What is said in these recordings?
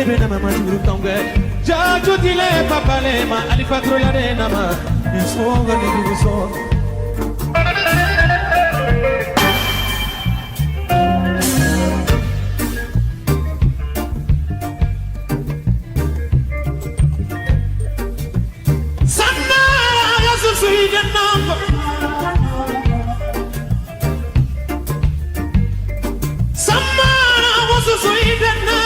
bena mama turu tonge jaju dile papale ma ali patro la rena ma insonga ni duso sanna yasu suide nango samma wasu suide na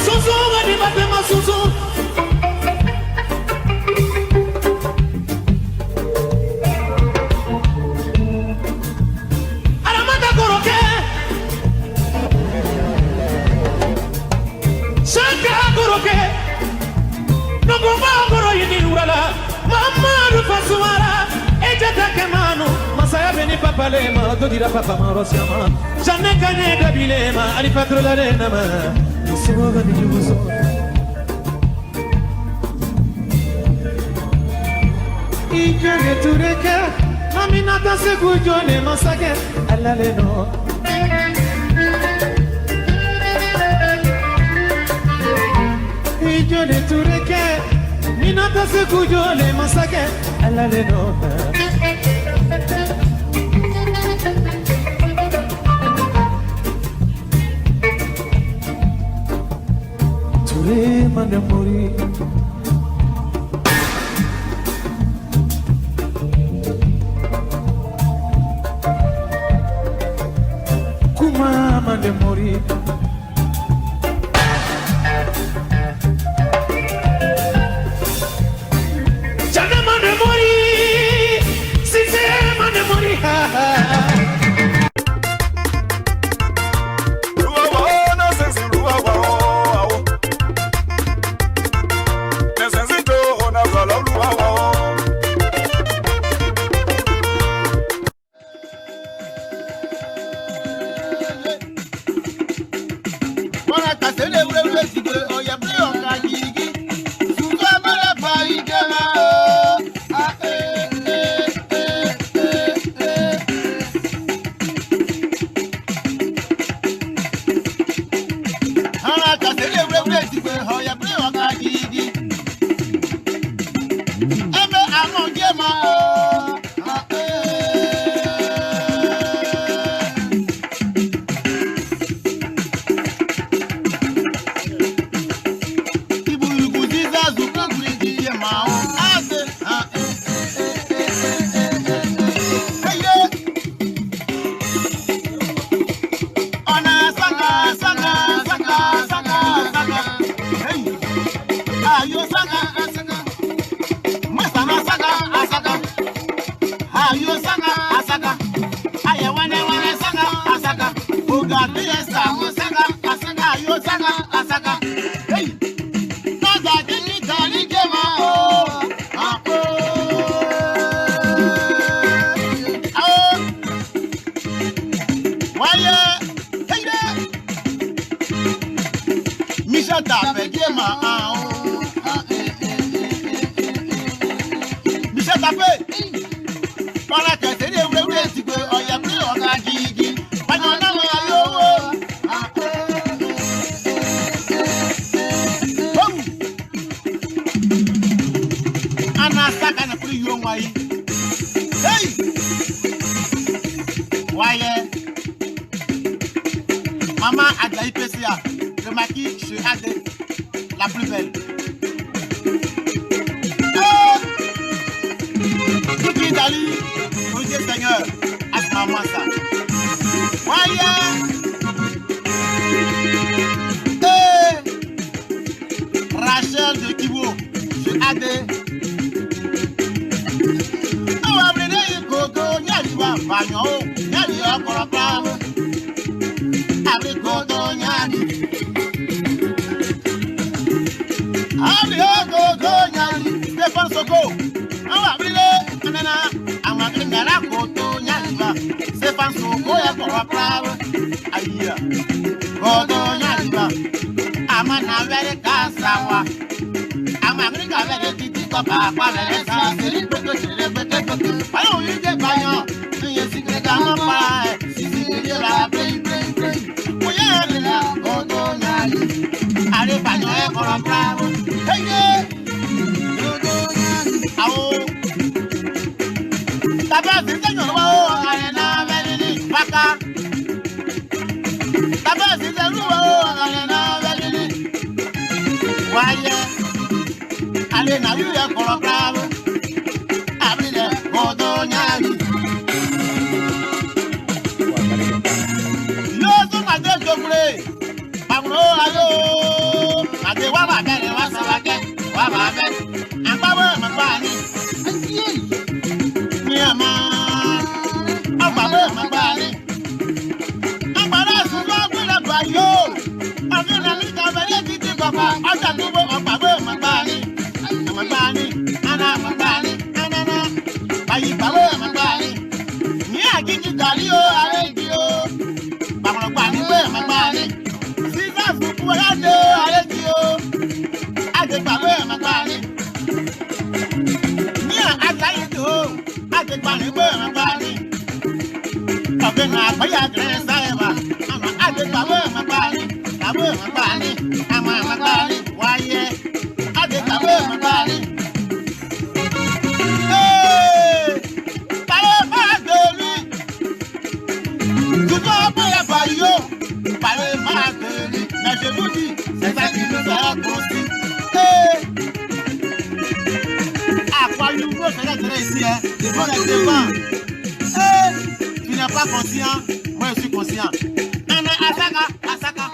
Susu, wadi matema susu. Aramata koroke, shaka koroke, nongoma koro yini urala, mama rufasuara, ejata kemano, masaya beni papalema, dodira papa marosiama, jane kane gabilema, alipatro la renama. Soga di juso Ikere tureke Aminata se kujone masake Alale no Ikere tureke Minata se kujone masake Alale no Mande mori Kuma mande mori Jana mande mori Sise mande mori ha ha Maman a de l'IPCA, le maquis chez Adé, la plus belle. Tout qui d'Ali, mon Dieu Seigneur, à ce moment ça. Voyez, Rachel de Kibo, chez Adé. On va venir Coco, Nyaliwa, Bagnon, Nyaliwa, Colapam. Avec Coco, Nyali. Avec Coco, Nyali, Stéphane Soko. On va venir, Nana, on va venir à Coco, Nyaliwa, Stéphane Soko, et Colapam. Aïe, Coco, Nyaliwa. Amana vere kasawa amangringa vere titi ko papa vere sa seri peto sere peto ayo yije bayo yesi le gama pa sisi ye la play oya le la oto nyali are banyo e koro bravo hey oto nyali awo taba se tenyo wa o are na velini paka taba se tenyo wa o are na velini waye ale na yu e koro bravo abile oto nyali Pablo ayo ade wa ba bere wa sa wa ke wa ba be agbawo ma pa ni ni ama agbawo ma pa ni agbara su lo gbe la ba yo ade na ni ka bere ti ti papa aja tu bo agbawo ma pa ni ana ma pa ni ana na bayi agbawo ma pa ni agiji dari o are di o Pablo pa ni we ma pa ni Ade alejio ade pawe mapani ni atayi to ade pani we mapani obe na paya gresa eba ama ade pawe mapani ama mapani waye ade pawe mapani pawe pa doli tuto pawe pa yo pawe ma doli je vous dis, c'est ça qui nous a construit. À quoi nous faut faire ici, hein? Il faut être devant. Tu n'es pas conscient, moi je suis conscient. Asaka.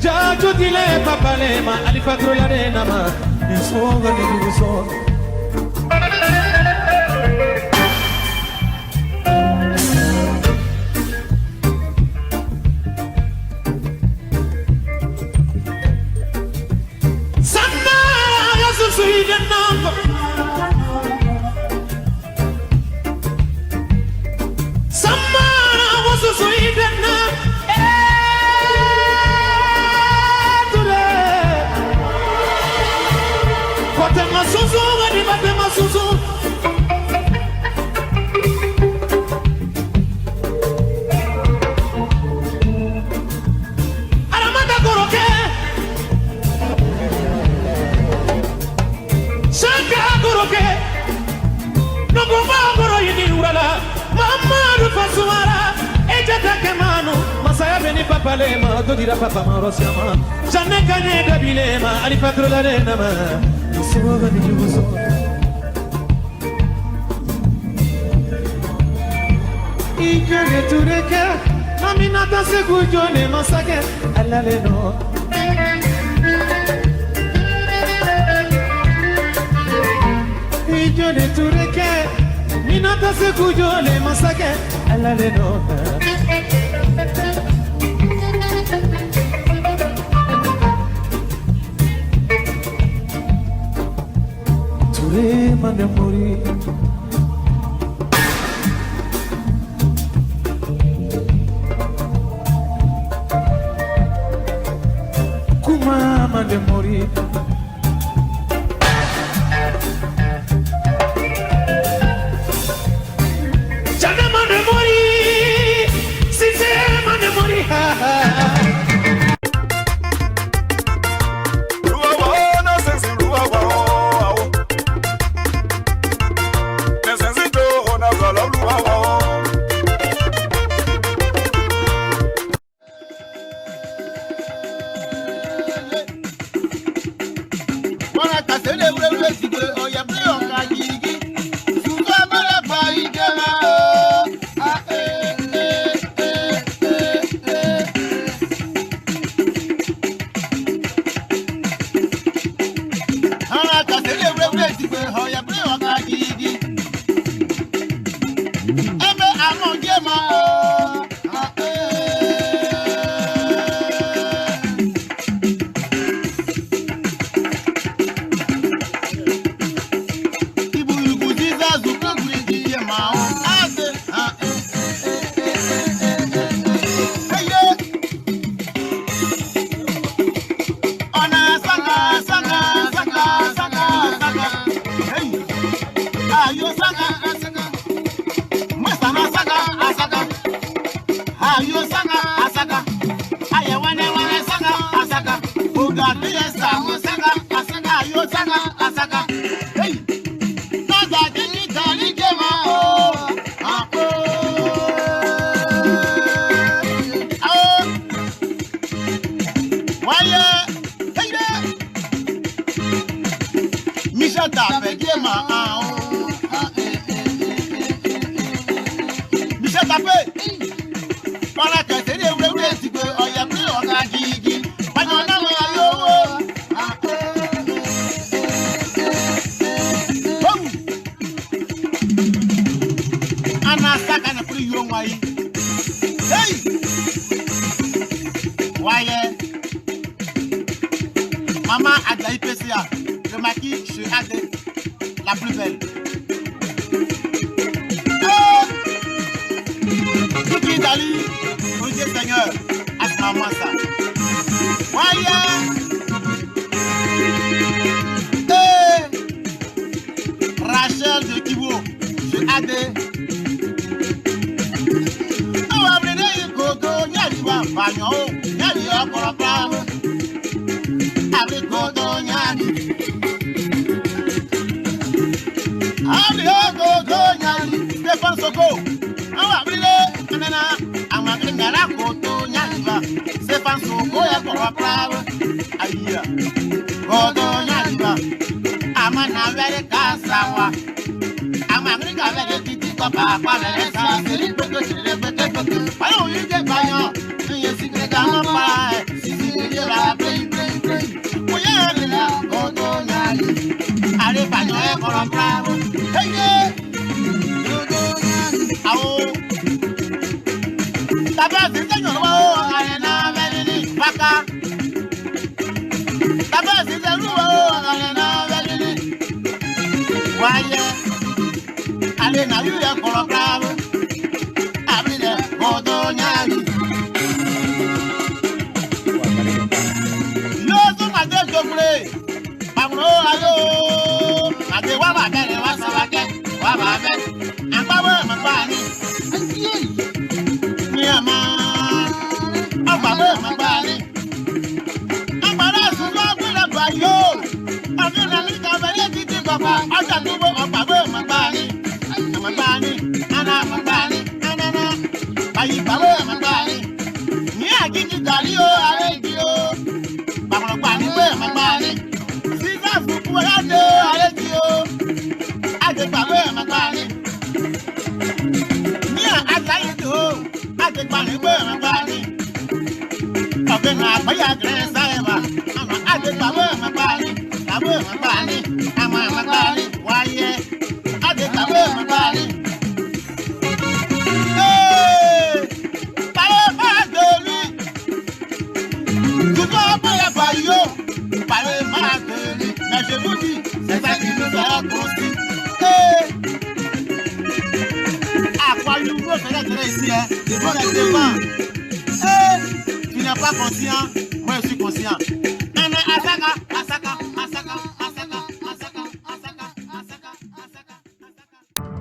Jajo dile papalema alifatro ya renama nisonga niguso Sanna yasu suide nambo Sanna wasu suide nambo Masuzu, wadi bate masuzu. Aramanda koroke. Shaka koroke. Nogoma koro yini urala. Mama rufasuara. Ejata kemano. Masaya beni papalema. Dodira papa marosiama. Jane kanye gabilema. Alipatro la renama. Soga ni juzo Ikere tureke Aminata se kujone masake Alale no Ikere tureke Minata se kujone masake Alale no Mande morir Kuma mande morir Chana mande morir Si se mande morir Ebe amon jema Ibu yugu diza zuko guri jema ase Ona sanga sanga sanga sanga sanga hey ayo sanga sanga Masana sanga asaka ayo sanga asaka aye wane sanga asaka oga diye sanga asaka ayo sanga asaka hey naza dini dali jema Waya Michel tape jema Michel tape Para que se le vuelve si que oye prio gigi Para no me ayo Ana saka na prio wai Hey Waya Maman a de la IPCA le maquis chez Adé la plus belle Kiki Dali, mon Dieu Seigneur, à ce moment-là. Voyez, Rachel de Kibo, je Adé. On va venir y Kodo, Nyaliwa, Bagno, Nyaliwa, Korapam. Avec Kodo, Nyali. Avec Kodo, Nyali, Stéphane Soko. On va venir. Amagringara koto nyaliba Stéphane Soko ya korapam Aya koto nyaliba Amana vere kasawa Amagringa vere titi kopa kwa vere sa Seri peke Ayo yike bayo Nye sikre kama pa Sisi kuje la play Oye vela koto nyali Are bayo ya korapam Hey koto nyali Awo Taba sisenyo arena velini baka Taba sisenyo arena velini Waya Ale na yu ya korokrabo Abide kodo nyali Yosu made jokure Pamro ayo Ade waba bere wasawake Waba bere Ambawe mabani Ama Ababe mabani Abara suwa bila bayo Abina nika vele titi baba Aja tubo ababe mabani Mabani Ana mabani Anana Bayi babe mabani Ni agigi dalio alegio Bamro bani be mabani Sisa fuku ade alegio Ade babe mabani Ni agayi to Ate kwani we mabani Obe na baya gresa eba Ama ate kwa we mabani Na we mabani Ama mabani Waye Ate kwa we mabani Hey Pare madeli Tuko baya bayo Pare madeli Mais je vous dis C'est ça qui nous a construit Hey Quoi you go c'est là ici hein devant les devant tu n'es pas conscient moi je suis conscient Ana asaka asaka asaka asaka asaka asaka asaka asaka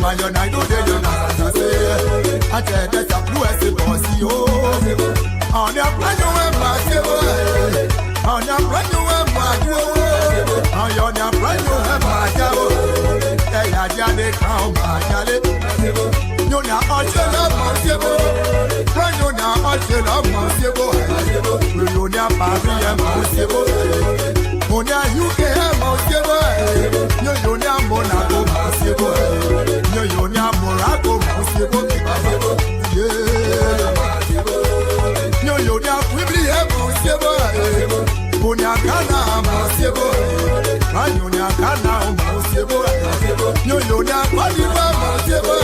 Mayona do de yona say. I tell that a blue as a bossy oh. On your plan you and my on your plan you and my on your plan you and my hey I jade come my jale. You na ochela masiebo. Plan you na ochela masiebo. You na Paris masiebo. Monia UK masiebo. You na Monaco masiebo. You na Morocco masiebo. Yeah. You na Quibli masiebo. Monia Ghana masiebo. You na Ghana masiebo. You na Quadiba masiebo.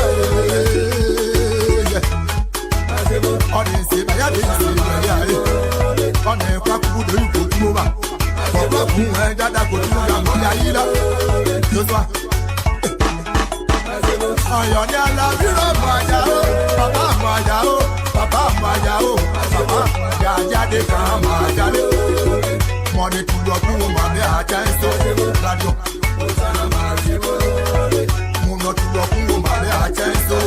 On est c'est pas y'a des on est pas pour de l'eau papa pour un dada pour tout la monnaie ce soir on y a la ville papa Majao papa ya des camps Majale mon est tout droit pour m'amener à Chanso radio mon est tout droit pour m'amener à Chanso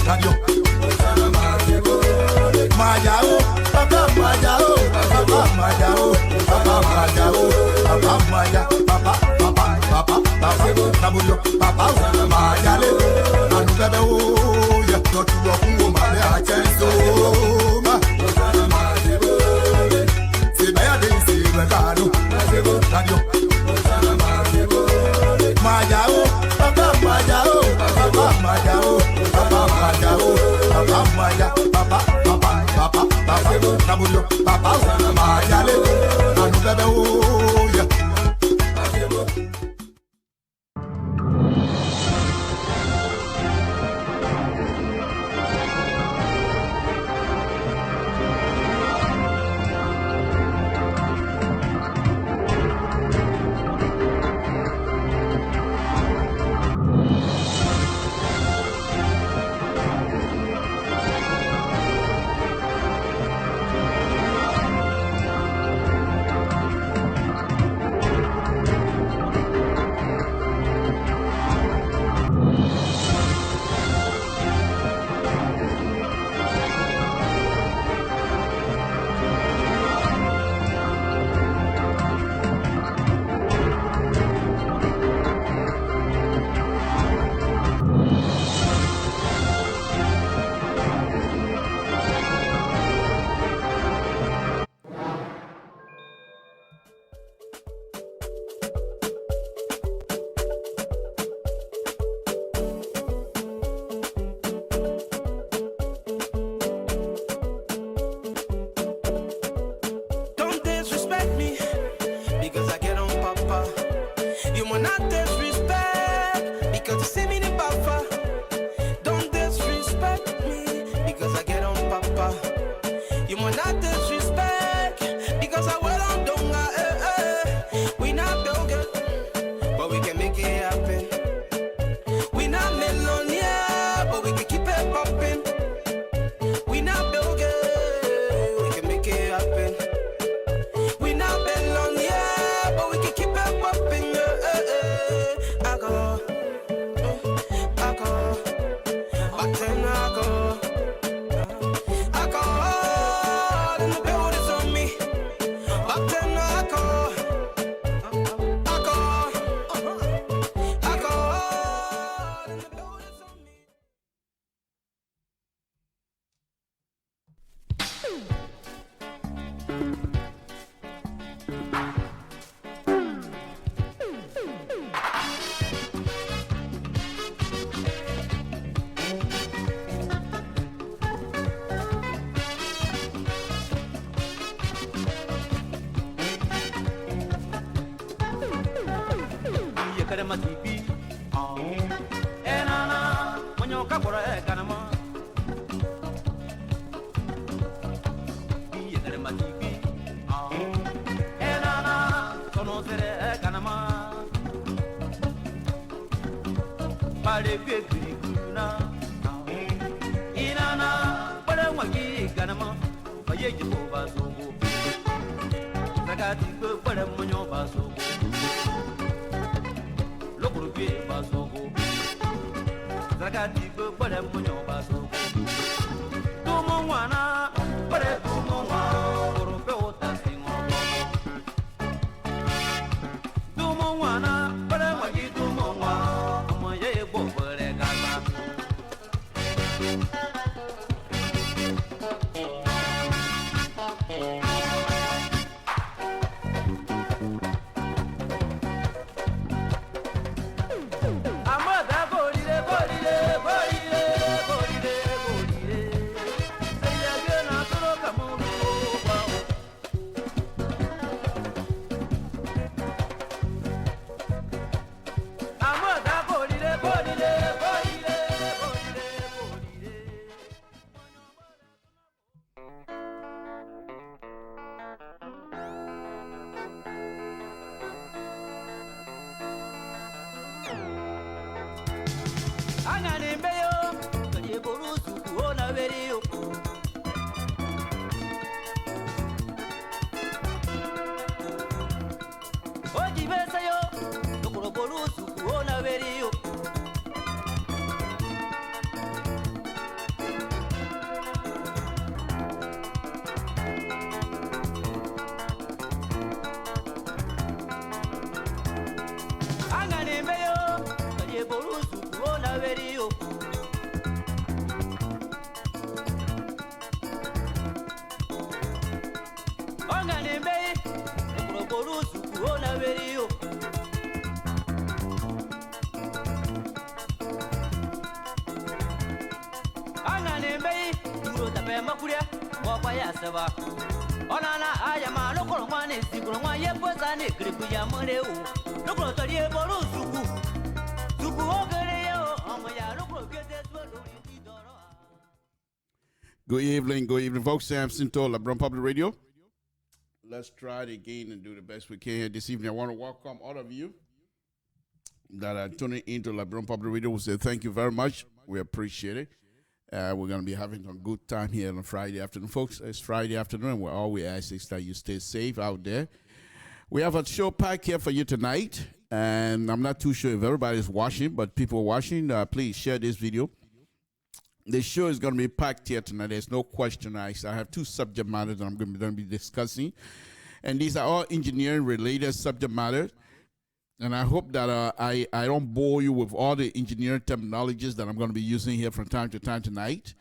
radio Majao papa Majao papa Majao papa Majao papa Maja papa Nabuyo papa Majale anu bebe o ya no tu do kungo male a chenso ma se baya de se regado radio Majao papa Majao papa Majao papa Majao papa Maja papa Nabuyo papa Majale anu bebe o ya Zagati pere munyo basogo. Lokuru bi basogo. Zagati pere munyo basogo. Tumo wana pere tumo wana. Kurupe ota singo. Tumo wana pere wagi tumo wana. Amoye bo pere gaza. Good evening, folks. Sam Sinto, LeBron Public Radio. Let's try it again and do the best we can here this evening. I want to welcome all of you that are tuning into LeBron Public Radio. We say thank you very much. We appreciate it. We're going to be having a good time here on Friday afternoon. Folks, it's Friday afternoon, and all we ask is that you stay safe out there. We have a show pack here for you tonight, and I'm not too sure if everybody's watching, but people are watching, please share this video. The show is going to be packed here tonight. There's no question. I have two subject matters that I'm going to be discussing, and these are all engineering-related subject matters. And I hope that I don't bore you with all the engineering terminologies that I'm going to be using here from time to time tonight,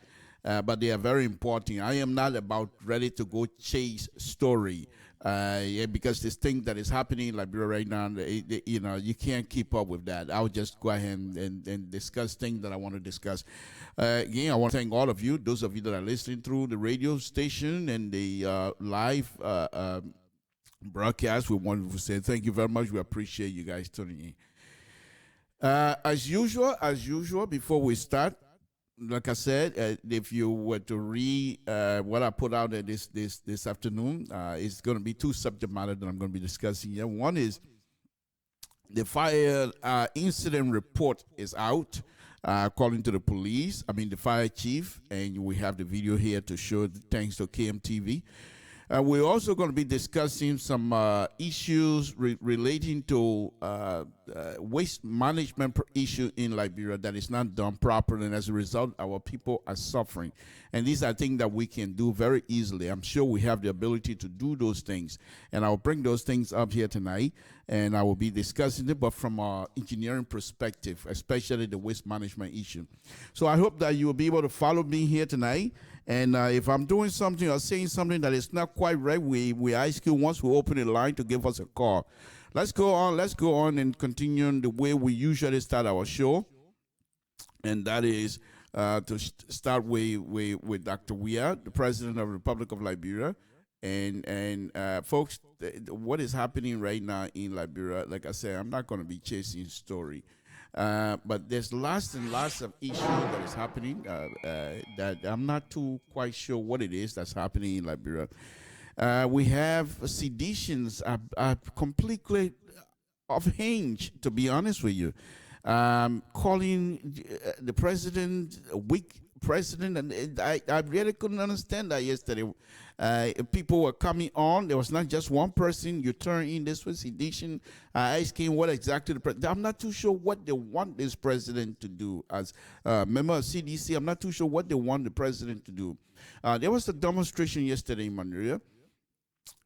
but they are very important. I am not about ready to go chase story. Because this thing that is happening in Liberia right now, you can't keep up with that. I'll just go ahead and discuss things that I want to discuss. Again, I want to thank all of you, those of you that are listening through the radio station and the live broadcast. We want to say thank you very much. We appreciate you guys tuning in. As usual, before we start, like I said, if you were to read what I put out there this afternoon, it's going to be two subject matter that I'm going to be discussing here. One is the fire incident report is out, according to the police. I mean, the fire chief, and we have the video here to show, thanks to KMTV. We're also going to be discussing some issues relating to waste management issue in Liberia that is not done properly, and as a result, our people are suffering. And these are things that we can do very easily. I'm sure we have the ability to do those things, and I'll bring those things up here tonight, and I will be discussing it, but from an engineering perspective, especially the waste management issue. So I hope that you will be able to follow me here tonight. And if I'm doing something or saying something that is not quite right, we ask you once we open the line to give us a call. Let's go on and continue the way we usually start our show. And that is to start with Dr. Weah, the President of the Republic of Liberia. And folks, what is happening right now in Liberia, like I said, I'm not going to be chasing story. But there's lots and lots of issues that is happening that I'm not too quite sure what it is that's happening in Liberia. We have seditions are completely off hinge, to be honest with you. Calling the president weak president, and I really couldn't understand that yesterday. People were coming on. There was not just one person. You turn in this was edition. Asking what exactly the president. I'm not too sure what they want this president to do. As member of CDC, I'm not too sure what they want the president to do. There was a demonstration yesterday in Monrovia,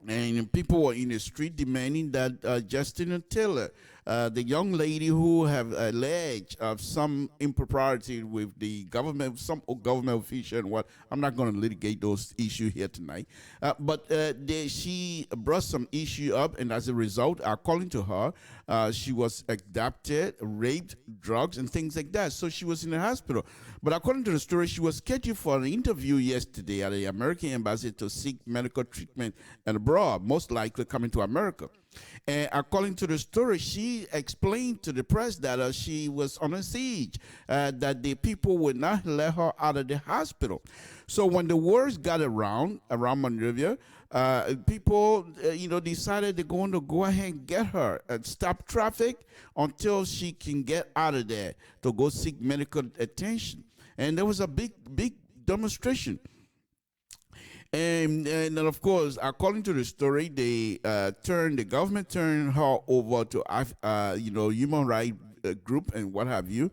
and people were in the street demanding that Justina Taylor, the young lady who have alleged of some impropriety with the government, some government official and what, I'm not going to litigate those issues here tonight. But she brought some issue up, and as a result, according to her, she was abducted, raped, drugs, and things like that. So she was in the hospital. But according to the story, she was scheduled for an interview yesterday at the American embassy to seek medical treatment abroad, most likely coming to America. And according to the story, she explained to the press that she was on a siege, that the people would not let her out of the hospital. So when the words got around Monrovia, people, decided they're going to go ahead and get her and stop traffic until she can get out of there to go seek medical attention. And there was a big demonstration. And then, of course, according to the story, the government turned her over to, human rights group and what have you.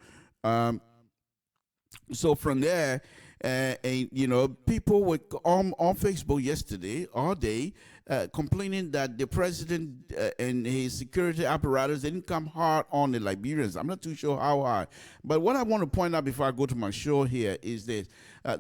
So from there, people were on Facebook yesterday, all day, complaining that the president and his security apparatus didn't come hard on the Liberians. I'm not too sure how hard. But what I want to point out before I go to my show here is this.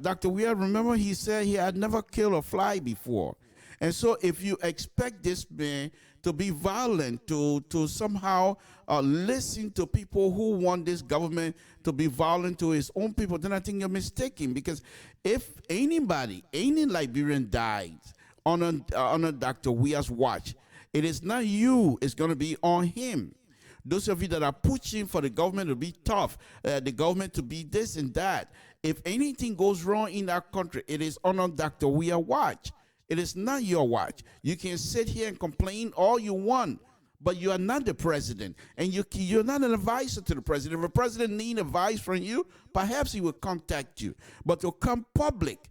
Dr. Weir, remember he said he had never killed a fly before. And so if you expect this man to be violent, to somehow listen to people who want this government to be violent to his own people, then I think you're mistaken. Because if any Liberian dies on a Dr. Weir's watch, it is not you, it's going to be on him. Those of you that are pushing for the government to be tough, the government to be this and that, if anything goes wrong in that country, it is on Dr. Weir's watch. It is not your watch. You can sit here and complain all you want, but you are not the president, and you're not an advisor to the president. If a president needs advice from you, perhaps he will contact you. But to come public,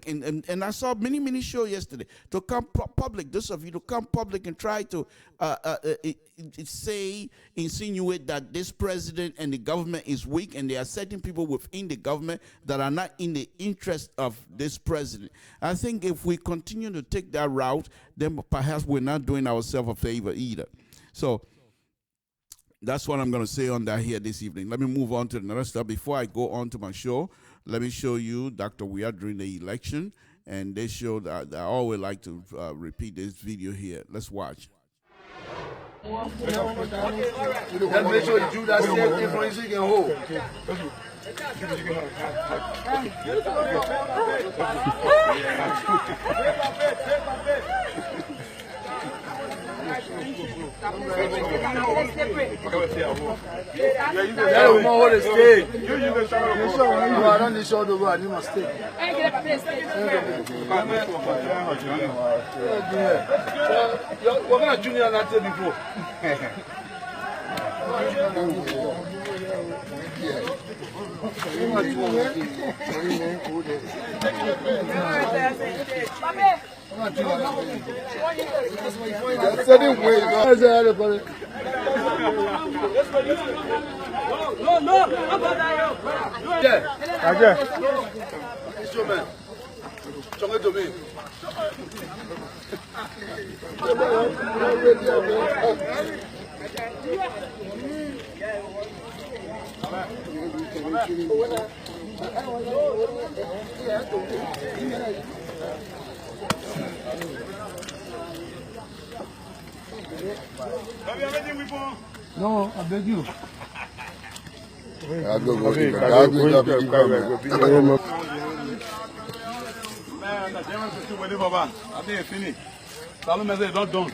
and I saw many shows yesterday, to come public, those of you to come public and try to insinuate that this president and the government is weak, and there are certain people within the government that are not in the interest of this president. I think if we continue to take that route, then perhaps we're not doing ourselves a favor either. So that's what I'm going to say on that here this evening. Let me move on to another stuff. Before I go on to my show, let me show you Dr. Weir during the election. And they show that I always like to repeat this video here. Let's watch. Let's make sure you do that same thing for you can hold. No, I beg you. I'll go. Man, the Germans are still waiting for one. I think it's finished. Salome said it's not done.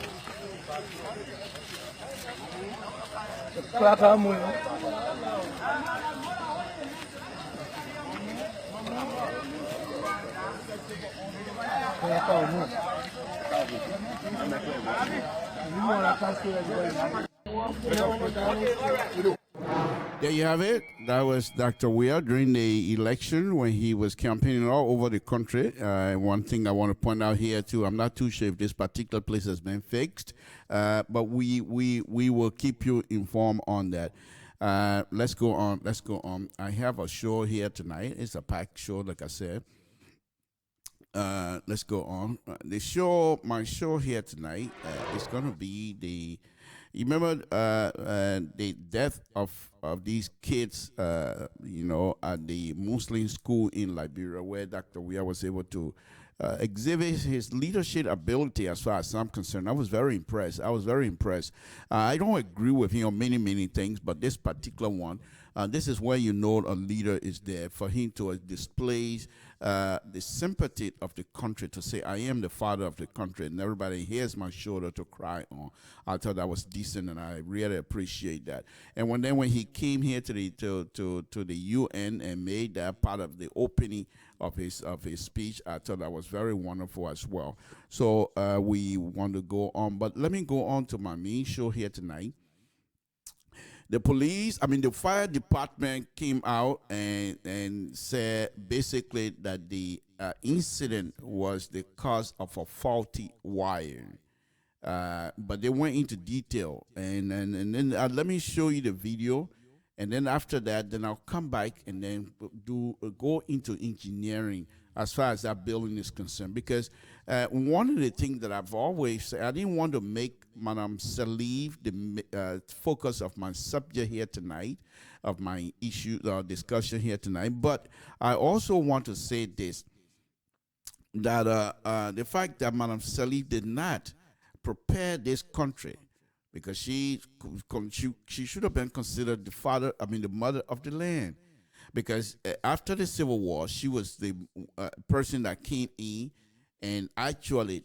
There you have it. That was Dr. Weir during the election when he was campaigning all over the country. One thing I want to point out here too, I'm not too sure if this particular place has been fixed, but we will keep you informed on that. Let's go on. Let's go on. I have a show here tonight. It's a packed show, like I said. Let's go on. My show here tonight is going to be the. You remember the death of these kids, at the Muslim school in Liberia, where Dr. Weir was able to exhibit his leadership ability as far as I'm concerned. I was very impressed. I don't agree with him on many things, but this particular one, this is where you know a leader is there, for him to display the sympathy of the country, to say, I am the father of the country, and everybody here's my shoulder to cry on. I thought that was decent, and I really appreciate that. And when he came here to the UN and made that part of the opening of his speech, I thought that was very wonderful as well. So we want to go on, but let me go on to my main show here tonight. The fire department came out and said basically that the incident was the cause of a faulty wire. But they went into detail, and then let me show you the video, and then after that, then I'll come back and then go into engineering as far as that building is concerned. Because one of the things that I've always said, I didn't want to make Madam Salif the focus of my subject here tonight, of my issue discussion here tonight, but I also want to say this, that the fact that Madam Salif did not prepare this country, because she should have been considered the mother of the land. Because after the Civil War, she was the person that came in, and actually,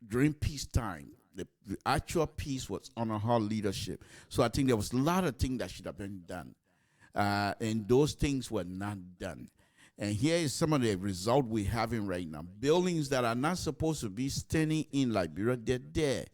during peacetime, the actual peace was under her leadership. So I think there was a lot of things that should have been done, and those things were not done. And here is some of the result we're having right now. Buildings that are not supposed to be standing in Liberia, they're there.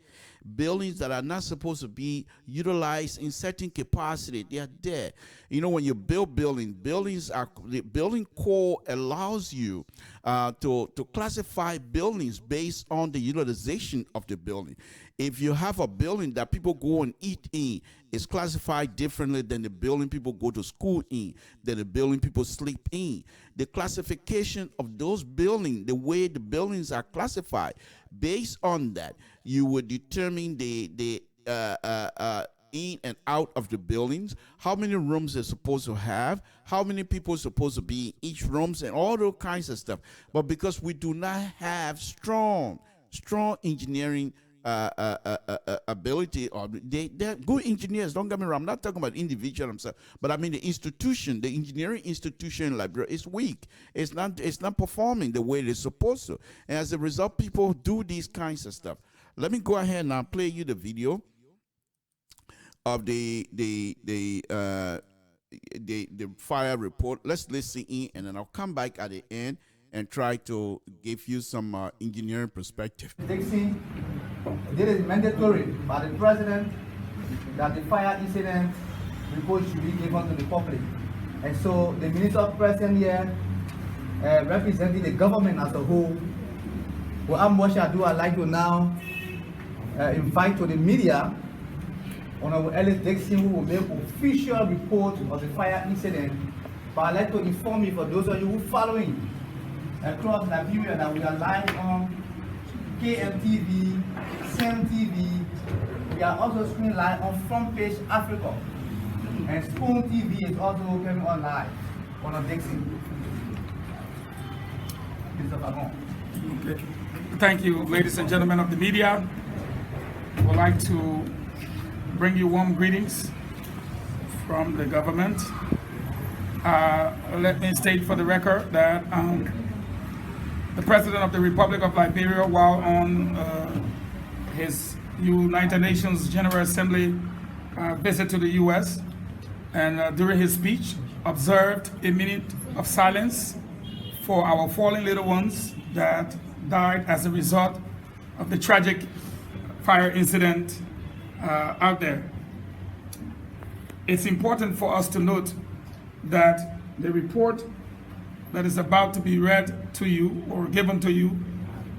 Buildings that are not supposed to be utilized in certain capacity, they are there. You know, when you build the building code allows you to classify buildings based on the utilization of the building. If you have a building that people go and eat in, it's classified differently than the building people go to school in, than the building people sleep in. The classification of those buildings, the way the buildings are classified, based on that, you would determine the in and out of the buildings, how many rooms they're supposed to have, how many people are supposed to be in each rooms, and all those kinds of stuff. But because we do not have strong engineering ability, or they're good engineers, don't get me wrong, I'm not talking about individual themselves, but I mean the institution, the engineering institution in Liberia is weak. It's not performing the way it's supposed to, and as a result, people do these kinds of stuff. Let me go ahead and I'll play you the video of the fire report. Let's listen in, and then I'll come back at the end and try to give you some engineering perspective. Dixon, it is mandatory by the president that the fire incident report should be given to the public. And so the minister present here, representing the government as a whole, without much ado, I'd like to now invite to the media Honorable Ellis Dixon, who will make official report of the fire incident. But I'd like to inform you, for those of you who are following across Liberia, that we are live on KMTV, SEM-TV. We are also screening live on Front Page Africa. And Spoon TV is also coming on live. Honorable Dixon. Okay. Thank you, ladies and gentlemen of the media. I would like to bring you warm greetings from the government. Let me state for the record that the President of the Republic of Liberia, while on his United Nations General Assembly visit to the U.S., and during his speech, observed a minute of silence for our fallen little ones that died as a result of the tragic fire incident out there. it's important for us to note that the report that is about to be read to you or given to you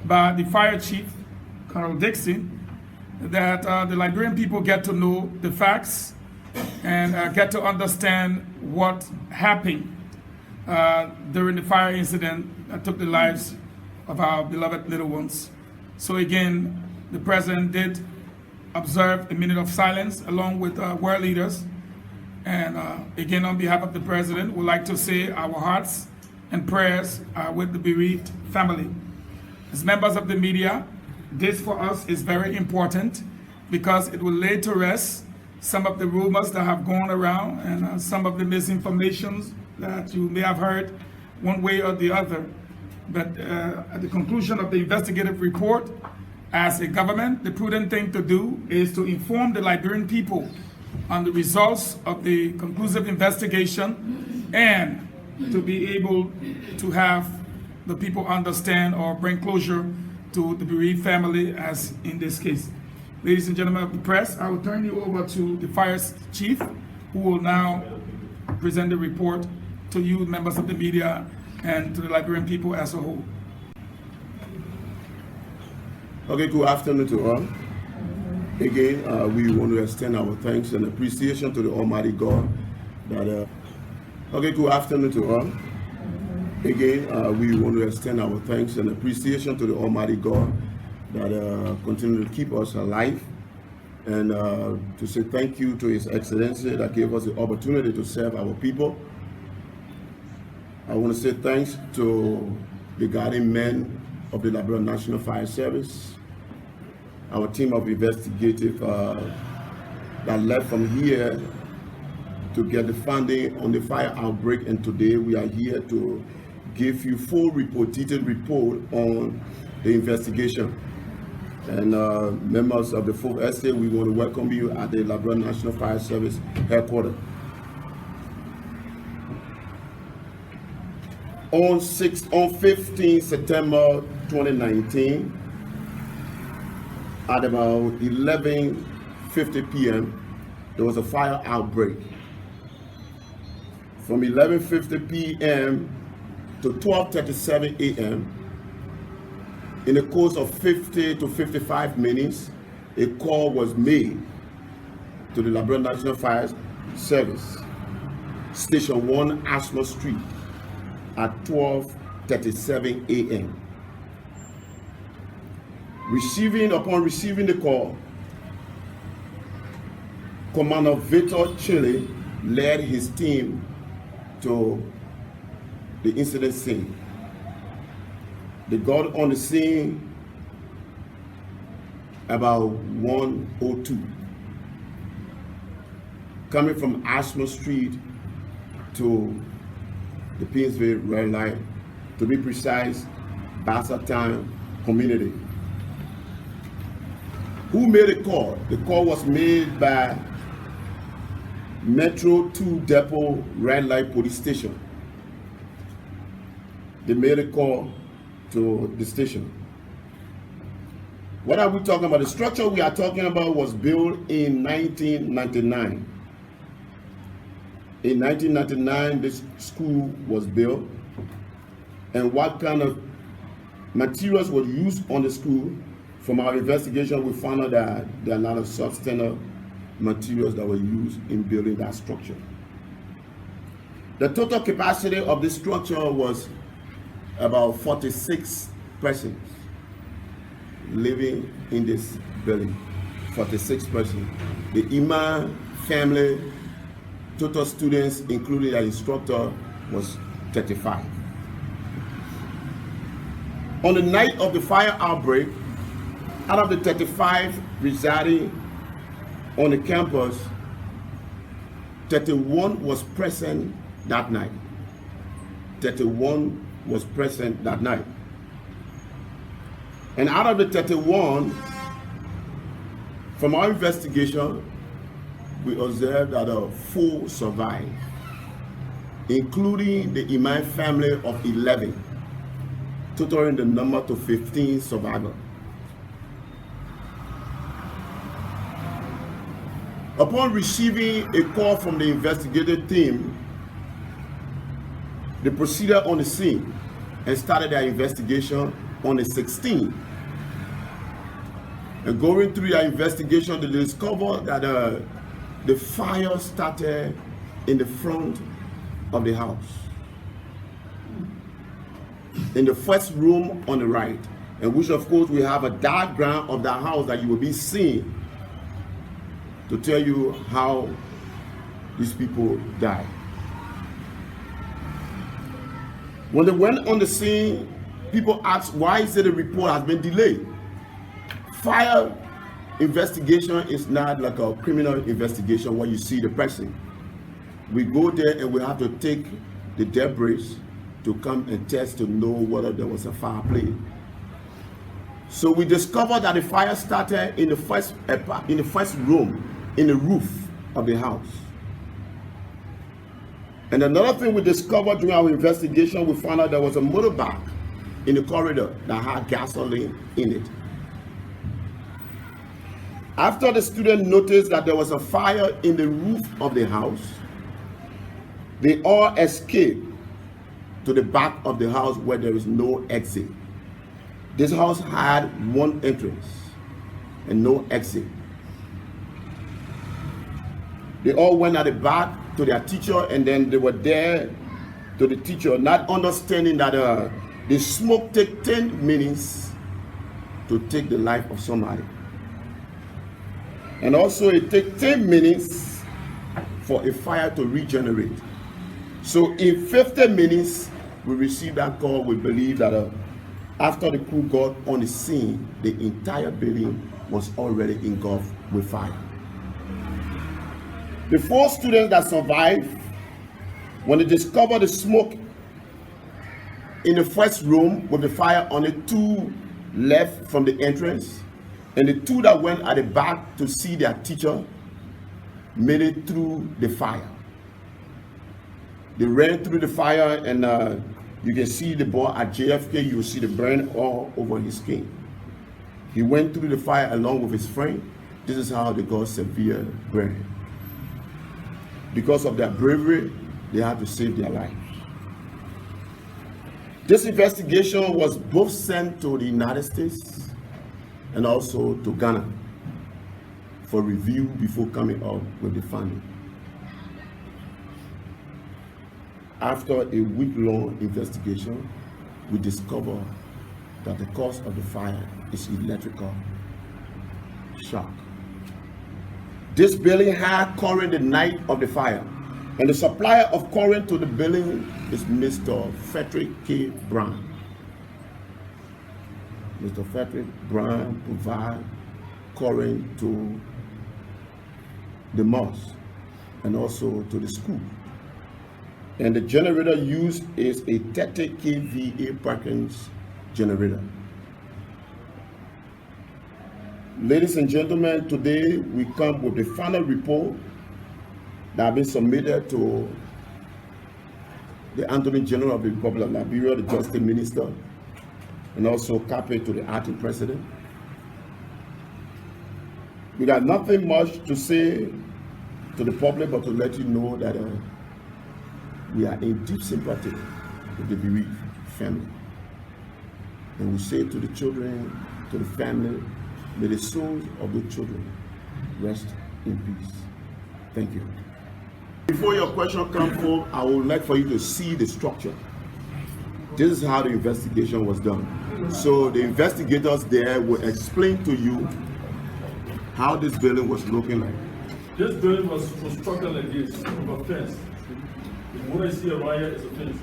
by the fire chief, Colonel Dixon, that the Liberian people get to know the facts and get to understand what happened during the fire incident that took the lives of our beloved little ones. So again, the president did observe a minute of silence along with world leaders. And again, on behalf of the president, we'd like to say our hearts and prayers are with the bereaved family. As members of the media, this for us is very important because it will lay to rest some of the rumors that have gone around and some of the misinformations that you may have heard one way or the other. But at the conclusion of the investigative report, as a government, the prudent thing to do is to inform the Liberian people on the results of the conclusive investigation and to be able to have the people understand or bring closure to the bereaved family, as in this case. Ladies and gentlemen of the press, I will turn you over to the fire chief, who will now present the report to you, members of the media, and to the Liberian people as a whole. Okay, good afternoon to all. Again, we want to extend our thanks and appreciation to the Almighty God. Okay, good afternoon to all. Again, we want to extend our thanks and appreciation to the Almighty God that continue to keep us alive, and to say thank you to His Excellency that gave us the opportunity to serve our people. I want to say thanks to the guardian men of the Liberia National Fire Service, our team of investigative that left from here to get the funding on the fire outbreak, and today we are here to give you full report, detailed report on the investigation. And members of the 4th Estate, we want to welcome you at the Liberia National Fire Service headquarters. On 15 September 2019, at about 11:50 p.m., there was a fire outbreak. From 11:50 p.m. to 12:37 a.m., in the course of 50 to 55 minutes, a call was made to the Liberia National Fire Service, Station 1, Ashmore Street, at 12:37 a.m. Upon receiving the call, Commander Victor Chile led his team to the incident scene. They got on the scene about 1:02, coming from Ashmore Street to the Pinsville Red Light, to be precise, Bassatown community. Who made a call? The call was made by Metro 2 Depot Red Light Police Station. They made a call to the station. What are we talking about? The structure we are talking about was built in 1999. In 1999, this school was built, and what kind of materials were used on the school? From our investigation, we found out that there are a lot of substandard materials that were used in building that structure. The total capacity of this structure was about 46 persons living in this building. 46 persons. The Imam family, total students, including an instructor, was 35. On the night of the fire outbreak, out of the 35 residing on the campus, 31 was present that night. 31 was present that night. And out of the 31, from our investigation, we observed that 4 survived, including the Imam family of 11, totaling the number to 15 survivors. Upon receiving a call from the investigative team, they proceeded on the scene and started their investigation on the 16th. And going through their investigation, they discovered that the fire started in the front of the house, in the first room on the right, and which of course we have a diagram of the house that you will be seeing to tell you how these people died. When they went on the scene, people asked, why is it the report has been delayed? Fire investigation is not like a criminal investigation where you see the person. We go there and we have to take the debris to come and test to know whether there was a fire play. So we discovered that the fire started in the first room, in the roof of the house. And another thing we discovered during our investigation, we found out there was a motorbike in the corridor that had gasoline in it. After the student noticed that there was a fire in the roof of the house, they all escaped to the back of the house where there is no exit. This house had one entrance and no exit. They all went at the back to their teacher, and then they were there to the teacher, not understanding that the smoke takes 10 minutes to take the life of somebody. And also it takes 10 minutes for a fire to regenerate. So in 50 minutes, we received that call. We believe that after the crew got on the scene, the entire building was already engulfed with fire. The 4 students that survived, when they discovered the smoke in the first room with the fire on it, 2 left from the entrance, and the 2 that went at the back to see their teacher made it through the fire. They ran through the fire, and you can see the boy at JFK, you will see the burn all over his skin. He went through the fire along with his friend. This is how they got severe burn. Because of their bravery, they had to save their lives. This investigation was both sent to the United States and also to Ghana for review before coming up with the finding. After a week-long investigation, we discovered that the cause of the fire is electrical shock. This building had current the night of the fire, and the supplier of current to the building is Mr. Frederick K. Brown. Mr. Frederick Brown provides current to the mosque and also to the school. And the generator used is a 30 kVA Perkins generator. Ladies and gentlemen, today we come with the final report that has been submitted to the Attorney General of the Republic of Liberia, the Justice Minister, and also copy to the acting president. We got nothing much to say to the public but to let you know that we are in deep sympathy with the bereaved family. And we say to the children, to the family, may the souls of the children rest in peace. Thank you. Before your question comes forth, I would like for you to see the structure. This is how the investigation was done. So the investigators there will explain to you how this building was looking like. This building was constructed like this, with a fence. What I see around here is a fence.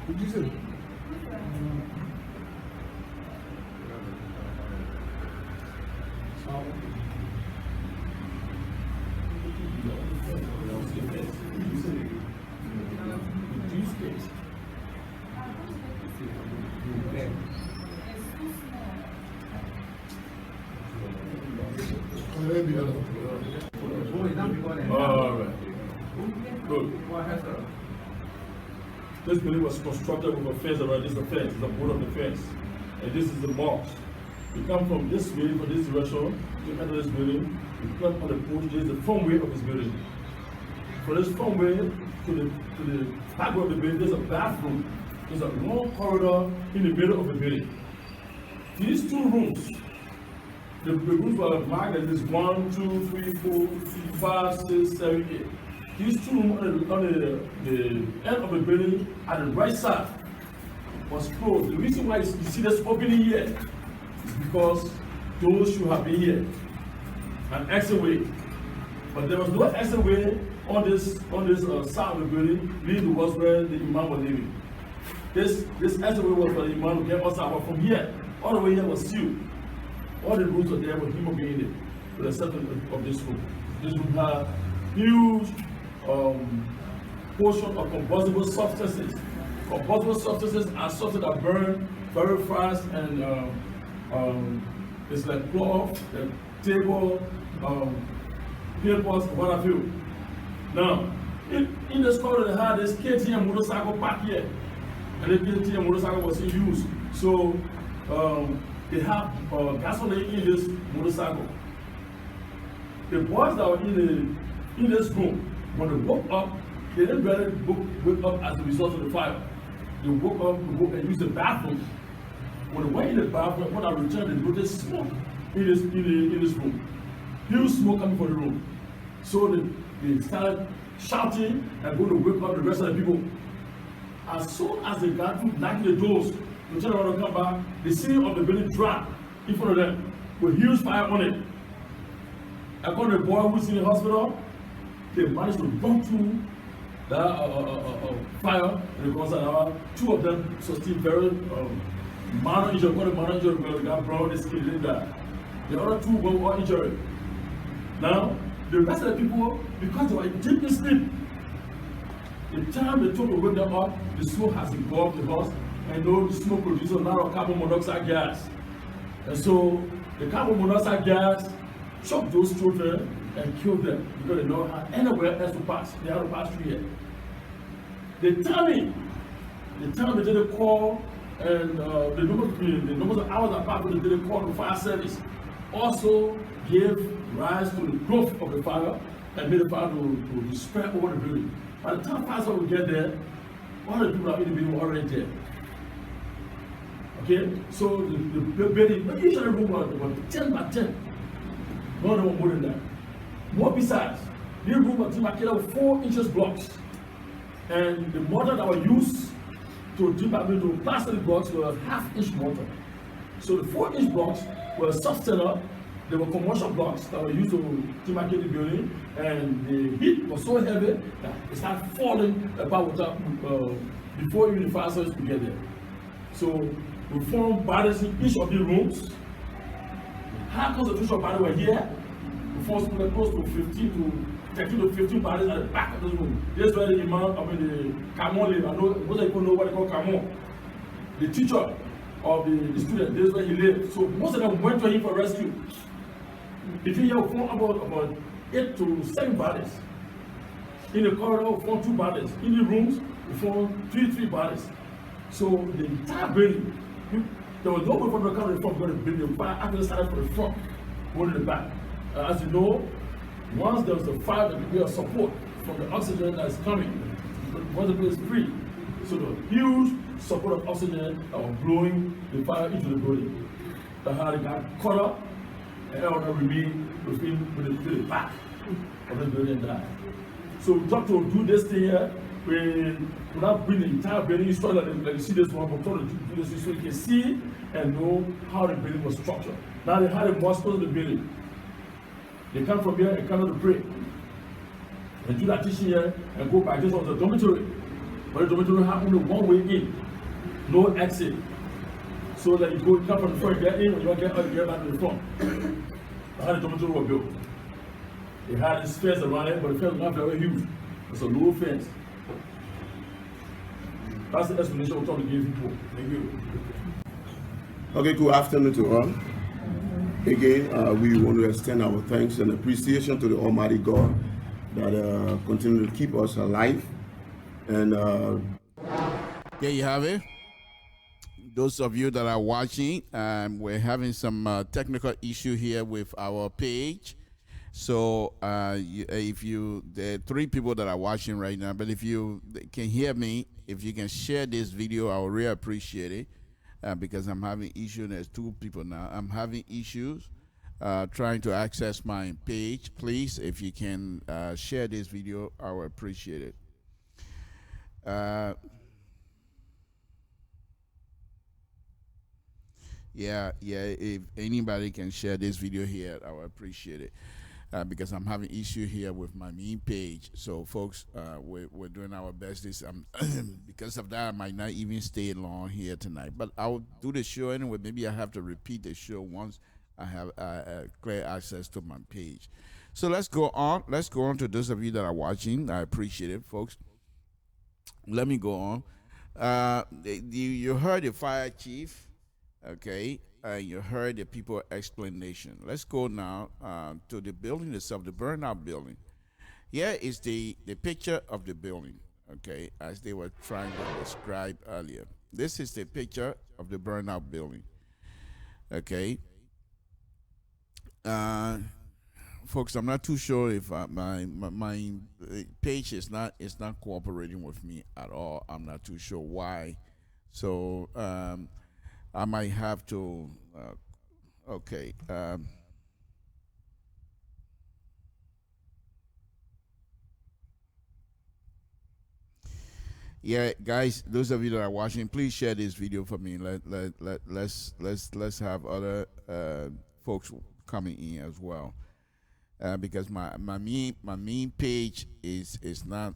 What did you say? All right. Good. This building was constructed with a fence around this. The fence, the board of the fence, and this is the mosque. You come from this way, from this direction, you enter this building, you come on the porch, there's the front way of this building. From this front way to the back of the building, there's a bathroom. There's a long corridor in the middle of the building. These two rooms, the rooms were marked as 1, 2, 3, 4, 5, 6, 7, 8. These two rooms on the end of the building at the right side was closed. The reason why you see this opening here is because those should have been here, an exit way. But there was no exit way on this side of the building leading towards where the imam was living. This exit way was for the imam to get us out. But from here, all the way here was sealed. All the rooms were there with him being in it, with the exception of this room. This room had huge portion of combustible substances. Combustible substances are something that burn very fast, and it's like cloth, table, papers, what have you. Now, in the corridor, they had this KTM motorcycle parked here, and the KTM motorcycle was in use. So they have gasoline in this motorcycle. The boys that were in this room, when they woke up, they didn't really wake up as a result of the fire. They woke up and used the bathroom. When they went in the bathroom, when I returned, they noticed smoke in this room. Huge smoke coming from the room. So they started shouting and going to wake up the rest of the people. As soon as they got to knocking the doors, to turn around and come back, the ceiling of the building dropped in front of them with huge fire on it. According to the boy who's in the hospital, they managed to run through that fire, and because two of them sustained very minor injury. Got a minor injury because they got brown skin in that. The other two were injured. Now, the rest of the people, because they were deep in sleep, the time they took to wake them up, the smoke has engulfed the house, and the smoke produces a lot of carbon monoxide gas. And so the carbon monoxide gas shocked those children and killed them because they don't have anywhere else to pass. They have to pass through here. The time they did a call, and the number of hours apart when they did a call to fire service also gave rise to the growth of the fire and made the fire to spread over the building. By the time fire service will get there, all the people in the building were already dead. Okay, so the building, each of the room was 10 by 10. No more than that. More besides, the room was demarcated with 4 inches blocks. And the mortar that were used to demarcate to plaster the blocks were 1/2-inch mortar. So the 4-inch blocks were substandard. They were commercial blocks that were used to demarcate the building, and the heat was so heavy that it started falling apart before even the fire service could get there. So we formed bodies in each of the rooms. High concentration of bodies were here. We formed close to 13 to 15 bodies at the back of this room. This is where the imam, the Kamon live. I know most people know what they call Kamon. The teacher of the student, this is where he lived. So most of them went to him for rescue. Between here, we formed about 8 to 7 bodies. In the corridor, we formed 2 bodies. In the rooms, we formed 3 bodies. So the entire building, there was no way for them to come from the building. The fire actually started from the front, going to the back. As you know, once there was a fire, there will be a support from the oxygen that is coming. Once the place is free, so the huge support of oxygen that was blowing the fire into the building. The how it got caught up, and everyone remained with the back of the building and died. So we thought to do this thing here, we not bring the entire building, so like you see this one, but thought to do this so you can see and know how the building was structured. Now they had a mosque in the building. They come from here and come out to pray. And do that teaching here and go back. This was a dormitory. But the dormitory had only one way in, no exit. So that you come from the front, get in, when you want to get out, you get back to the front. That's how the dormitory was built. They had this fence around it, but the fence was not very huge. It's a low fence. That's the explanation we're trying to give people. Thank you. Okay, good afternoon to all. Again, we want to extend our thanks and appreciation to the Almighty God that continue to keep us alive. And there you have it. those of you that are watching, we're having some technical issue here with our page. So if you, there are 3 people that are watching right now, but if you can hear me, if you can share this video, I would really appreciate it, because I'm having issues. There's 2 people now. I'm having issues trying to access my page. Please, if you can share this video, I would appreciate it. Yeah, if anybody can share this video here, I would appreciate it. Because I'm having issue here with my main page. So folks, we're doing our best. Because of that, I might not even stay long here tonight. But I'll do the show anyway. Maybe I have to repeat the show once I have clear access to my page. So let's go on. Let's go on to those of you that are watching. I appreciate it, folks. Let me go on. You heard the fire chief, okay? You heard the people explanation. Let's go now to the building itself, the burnout building. Here is the picture of the building, okay, as they were trying to describe earlier. This is the picture of the burnout building, okay. Folks, I'm not too sure if my page is not cooperating with me at all. I'm not too sure why. So I might have to, okay. Yeah, guys, those of you that are watching, please share this video for me. Let's have other folks coming in as well, because my main page is not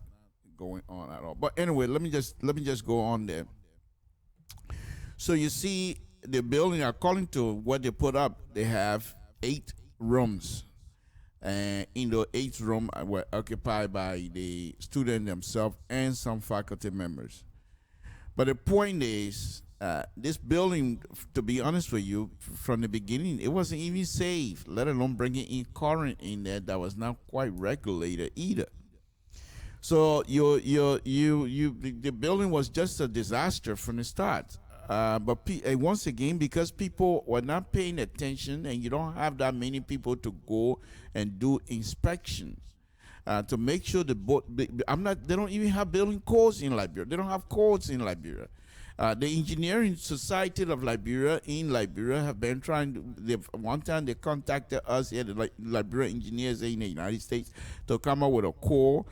going on at all. But anyway, let me just go on there. So you see the building, according to what they put up, they have 8 rooms. And in the 8th room were occupied by the student themselves and some faculty members. But the point is, this building, to be honest with you, from the beginning, it wasn't even safe, let alone bringing in current in there that was not quite regulated either. So the building was just a disaster from the start. But once again, because people were not paying attention, and you don't have that many people to go and do inspections to make sure they don't even have building codes in Liberia. They don't have codes in Liberia. The Engineering Society of Liberia in Liberia have been trying to, one time they contacted us here, the Liberia engineers in the United States, to come up with a code.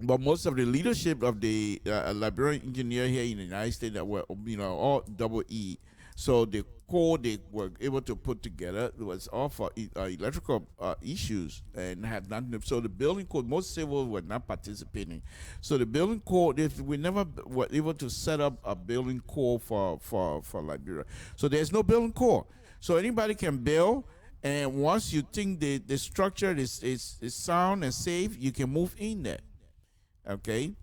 But most of the leadership of the Liberian engineer here in the United States that were, all double E. So the code they were able to put together was all for electrical issues and had nothing. So the building code, most civil were not participating. So the building code, we never were able to set up a building code for Liberia. So there's no building code. So anybody can build. And once you think the structure is sound and safe, you can move in there. Okay,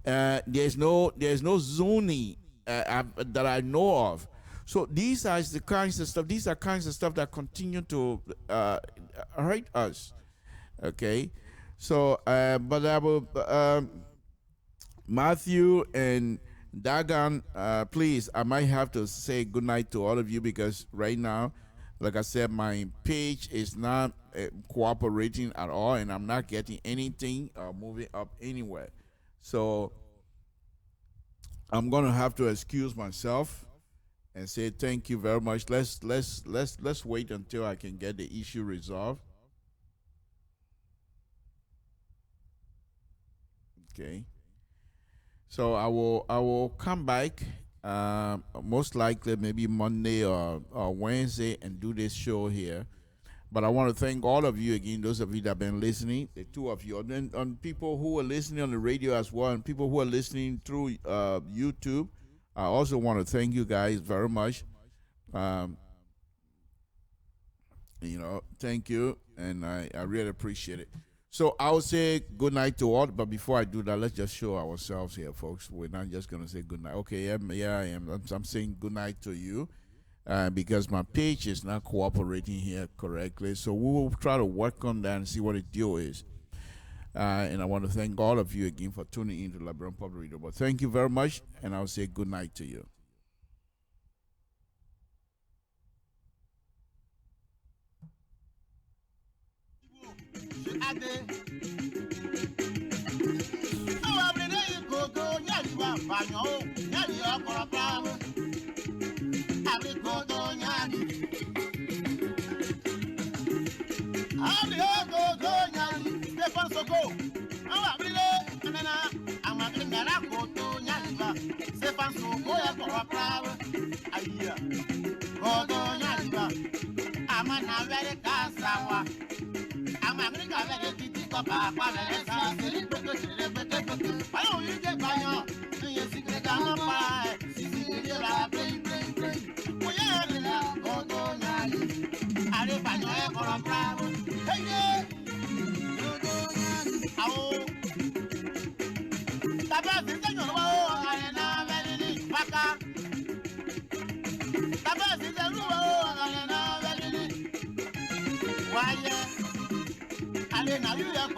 there's no zoning that I know of. So these are the kinds of stuff. These are kinds of stuff that continue to hurt us. Okay, so but I will Matthew and Dagan, please. I might have to say good night to all of you because right now, like I said, my page is not cooperating at all, and I'm not getting anything moving up anywhere. So I'm gonna have to excuse myself and say thank you very much. Let's wait until I can get the issue resolved. Okay. So I will come back. Most likely maybe Monday or Wednesday and do this show here. But I want to thank all of you again, those of you that have been listening, the 2 of you, and then on people who are listening on the radio as well, and people who are listening through YouTube. I also want to thank you guys very much. Thank you, and I really appreciate it. So I will say good night to all, but before I do that, let's just show ourselves here, folks. We're not just going to say good night. Okay, yeah, I am. I'm saying good night to you because my page is not cooperating here correctly. So we will try to work on that and see what the deal is. And I want to thank all of you again for tuning in to Liberian Public Radio. But thank you very much, and I'll say good night to you. Why, yeah, I